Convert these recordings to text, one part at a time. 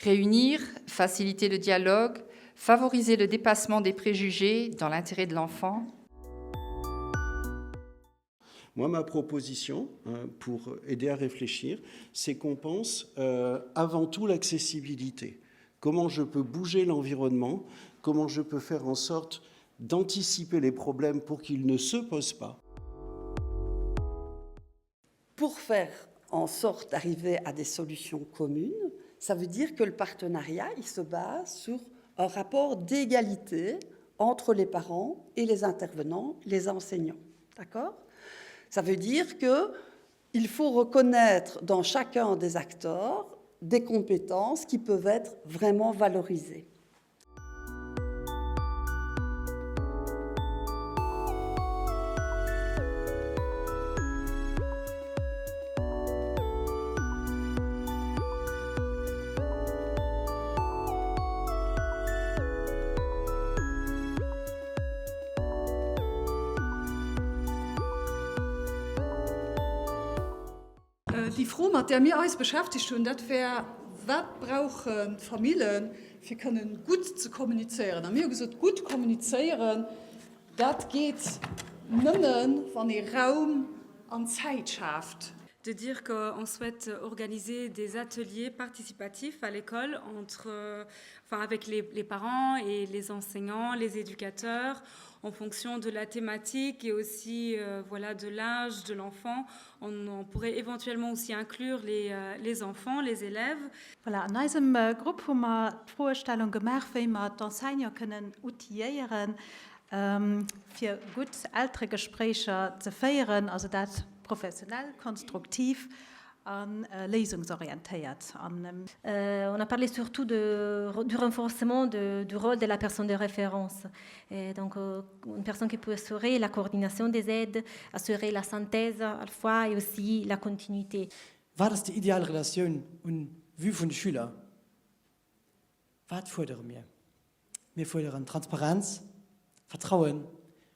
Réunir, faciliter le dialogue, favoriser le dépassement des préjugés dans l'intérêt de l'enfant. Moi, ma proposition, pour aider à réfléchir, c'est qu'on pense avant tout l'accessibilité. Comment je peux bouger l'environnement, comment je peux faire en sorte d'anticiper les problèmes pour qu'ils ne se posent pas. Pour faire en sorte d'arriver à des solutions communes, ça veut dire que le partenariat, il se base sur un rapport d'égalité entre les parents et les intervenants, les enseignants. D'accord ? Ça veut dire qu'il faut reconnaître dans chacun des acteurs des compétences qui peuvent être vraiment valorisées. Die Frage, mit der wir uns beschäftigt haben, das wäre, was brauchen Familien, für können gut zu kommunizieren. Und wir haben gesagt, gut kommunizieren, das geht nicht mehr, wenn ihr Raum und Zeit schafft. De dire qu'on souhaite organiser des ateliers participatifs à l'école avec les parents et les enseignants, les éducateurs, en fonction de la thématique et aussi de l'âge de l'enfant. On pourrait éventuellement aussi inclure les enfants, les élèves. Voilà, in unserem Gruppe haben wir die Vorstellung gemacht, wie wir die Enseignants können outilieren, für gut ältere Gespräche zu führen, also das professionnel, konstruktiv et lösungsorientiert. On a parlé surtout du renforcement du rôle de la personne de référence. Et donc, une personne qui peut assurer la coordination des aides, assurer la synthèse à la fois et aussi la continuité. Was ist die ideale Relation und wie von den Schülern? Was fordern wir? Wir fordern Transparenz, Vertrauen,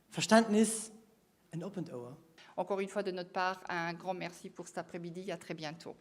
Verständnis und Open Ohr. Encore une fois de notre part, un grand merci pour cet après-midi. À très bientôt.